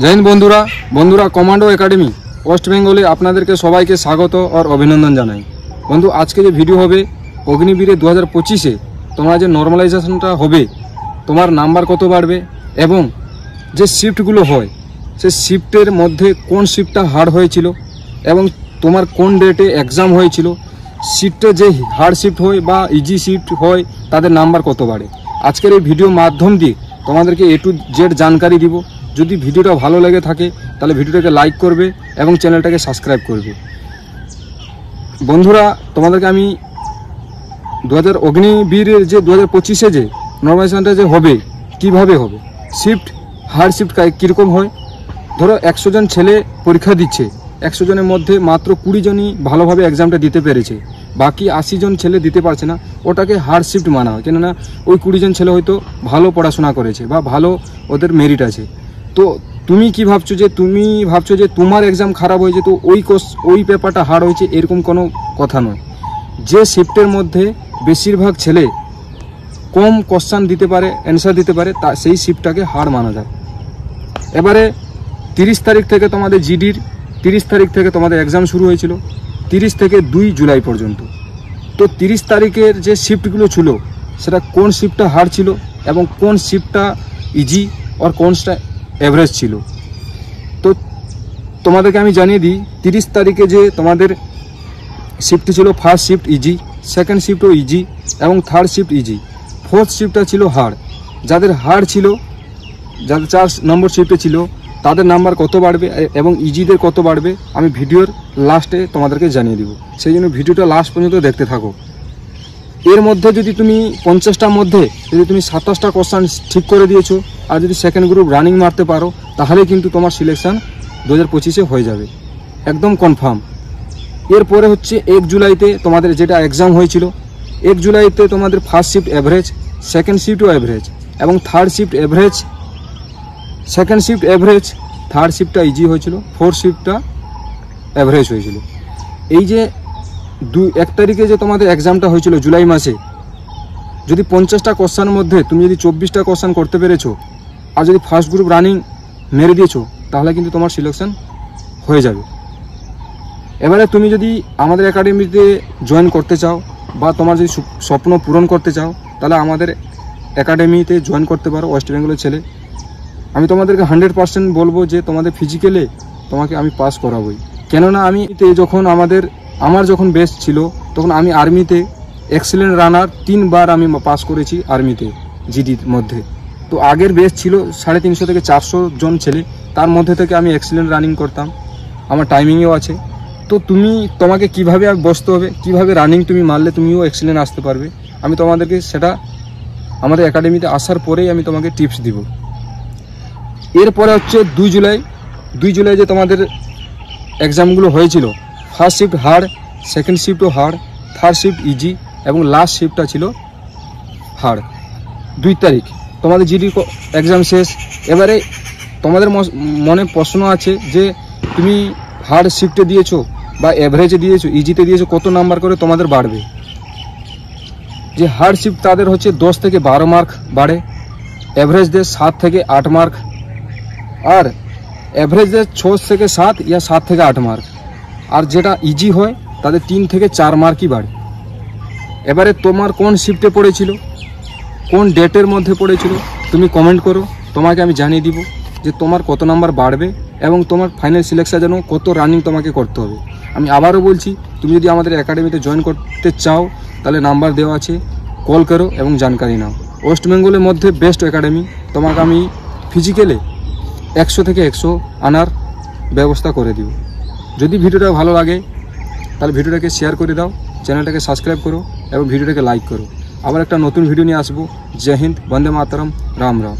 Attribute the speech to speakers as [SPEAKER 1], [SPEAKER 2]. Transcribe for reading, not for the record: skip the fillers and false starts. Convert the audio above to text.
[SPEAKER 1] जय हिंद बंधुरा commando academy waste बेंगले आपनादेरके सबाइके स्वागत और अभिनंदन जानाई। बंधु आज के जो भिडियो होबे अग्निवीरे 2025 तोमरा जो नर्मालाइजेशनटा होबे तोमार नाम्बार कत बाड़बे एवं जे शिफ्टगुलो हय से शिफ्टेर मध्य कोन शिफ्टटा हार्ड हयेछिलो एवं तोमार कोन डेटे एग्जाम हयेछिलो शिफ्टे जे हार्ड शिफ्ट हय बा इजी शिफ्ट हय तादेर नाम्बार कत बाड़े आजकेर এই ভিডিও माध्यम दिए তোমাদেরকে A to Z जानकारी দিব। যদি ভিডিওটা ভালো লাগে থাকে তাহলে ভিডিওটাকে লাইক করবে এবং চ্যানেলটাকে সাবস্ক্রাইব করবে। বন্ধুরা তোমাদেরকে আমি 2000 অগ্নিবীরের যে 2025 যে নর্মালাইজেশনটা যে হবে কিভাবে হবে শিফট হার্ড শিফট কিরকম হয়। ধরো 100 জন ছেলে পরীক্ষা দিচ্ছে, 100 জনের মধ্যে মাত্র 20 জনই ভালোভাবে এক্সামটা দিতে পেরেছে, বাকি 80 জন ছেলে দিতে পারছে না, ওটাকে হার্ড শিফট মানা হয়। কেননা ওই 20 জন ছেলে হয়তো ভালো পড়াশোনা করেছে বা ভালো ওদের মেরিট আছে। তো তুমি কি ভাবছো যে তোমার এক্সাম খারাপ হয়েছে তো ওই পেপারটা হার্ড হয়েছে এরকম কোনো কথা নয়। যে শিফটের মধ্যে বেশিরভাগ ছেলে কম কোশ্চেন দিতে পারে, অ্যান্সার দিতে পারে, তা সেই শিফটটাকে হার্ড মানা যায়। এবারে 30 তারিখ থেকে তোমাদের জিডির 30 তারিখ থেকে তোমাদের এক্সাম শুরু হয়েছিল 30 থেকে 2 জুলাই পর্যন্ত। তো 30 তারিখের যে শিফটগুলো ছিল সেটা কোন শিফটটা হার্ড ছিল এবং কোন শিফটটা ইজি আর কোনটা এভারেজ ছিল। তো তোমাদেরকে আমি জানিয়ে দিই 30 তারিখে যে তোমাদের শিফট ছিল ফার্স্ট শিফট ইজি, সেকেন্ড শিফটও ইজি এবং থার্ড শিফট ইজি, ফোর্থ শিফটটা ছিল হার্ড। যাদের হার্ড ছিল, যাদের 4 নম্বর শিফটে ছিল তাদের নাম্বার কত বাড়বে এবং ইজিদের কত বাড়বে আমি ভিডিওর লাস্টে তোমাদেরকে জানিয়ে দিব। সেই জন্য ভিডিওটা লাস্ট পর্যন্ত দেখতে থাকো। এর মধ্যে যদি তুমি 50টার মধ্যে যদি তুমি 27টা কোশ্চেন ঠিক করে দিয়েছো আর যদি সেকেন্ড গ্রুপ রানিং মারতে পারো তাহলে কিন্তু তোমার সিলেকশন 2025 হয়ে যাবে একদম কনফার্ম। এরপরে হচ্ছে 1 জুলাইতে তোমাদের যেটা এক্সাম হয়েছিল, 1 জুলাইতে তোমাদের ফার্স্ট শিফট এভারেজ, সেকেন্ড শিফটও এভারেজ এবং third shift average, second shift average, third শিফটটা ইজি হয়েছিল, ফোর্থ শিফটটা এভারেজ হয়েছিল। এই যে 1 তারিখে যে তোমাদের এক্সামটা হয়েছিল জুলাই মাসে, যদি 50টা কোশ্চেনের মধ্যে তুমি যদি 24টা কোশ্চেন করতে পেরেছো আর যদি ফার্স্ট গ্রুপ রানিং মেরে দিয়েছো তাহলে কিন্তু তোমার সিলেকশন হয়ে যাবে। এবারে তুমি যদি আমাদের একাডেমিতে জয়েন করতে চাও বা তোমার যদি স্বপ্ন পূরণ করতে চাও তাহলে আমাদের একাডেমিতে জয়েন করতে পারো। ওয়েস্ট বেঙ্গলের ছেলে আমি তোমাদেরকে 100% বলবো যে তোমাদের ফিজিক্যালে তোমাকে আমি পাস করাবোই। কেননা আমি যখন আমার যখন বেস্ট ছিল তখন আমি আর্মিতে এক্সেলেন্ট রানার 3 বার আমি পাস করেছি আর্মিতে জিডির মধ্যে। তো আগের বেস্ট ছিল 350 থেকে 400 জন ছেলে, তার মধ্যে থেকে আমি এক্সেলেন্ট রানিং করতাম, আমার টাইমিংও আছে। তো তোমাকে কিভাবে বসতে হবে, কিভাবে রানিং তুমি মারলে তুমিও এক্সেলেন্ট আসতে পারবে আমি তোমাদেরকে সেটা আমাদের একাডেমিতে আসার পরেই আমি তোমাকে টিপস দিব। এরপরে হচ্ছে 2 জুলাই যে তোমাদের এক্সামগুলো হয়েছিল ফার্স্ট শিফট হার্ড, সেকেন্ড শিফটও হার্ড, থার্ড শিফট ইজি এবং লাস্ট শিফটটা ছিল হার্ড। 2 তারিখ তোমাদের জিডি এক্সাম শেষ। এবারে তোমাদের মনে প্রশ্ন আছে যে তুমি হার্ড শিফটে দিয়েছো বা এভারেজে দিয়েছো, ইজিতে দিয়েছো, কত নাম্বার করে তোমাদের বাড়বে। যে হার্ড শিফট তাদের হচ্ছে 10 থেকে 12 মার্ক বাড়ে, এভারেজদের 7 থেকে 8 মার্ক আর এভারেজদের 6 থেকে 7 या 7 থেকে 8 মার্ক, আর যেটা ইজি হয় তাদের 3 থেকে 4 মার্কই বাড়ে। এবারে তোমার কোন শিফটে পড়েছিল, কোন ডেটের মধ্যে পড়েছিল তুমি কমেন্ট করো, তোমাকে আমি জানিয়ে দিব যে তোমার কত নাম্বার বাড়বে এবং তোমার ফাইনাল সিলেকশন যেন কত রানিং তোমাকে করতে হবে। আমি আবারও বলছি তুমি যদি আমাদের একাডেমিতে জয়েন করতে চাও তাহলে নাম্বার দেওয়া আছে, কল করো এবং জানকারি নাও। ওয়েস্ট বেঙ্গলের মধ্যে বেস্ট একাডেমি, তোমাকে আমি ফিজিক্যালে 100 থেকে 100 আনার ব্যবস্থা করে দিব। যদি ভিডিওটা ভালো লাগে তাহলে ভিডিওটাকে শেয়ার করে দাও, চ্যানেলটাকে সাবস্ক্রাইব করো এবং ভিডিওটাকে লাইক করো। আবার একটা নতুন ভিডিও নিয়ে আসবো। জয় হিন্দ, বন্দে মাতরম, রাম রাম।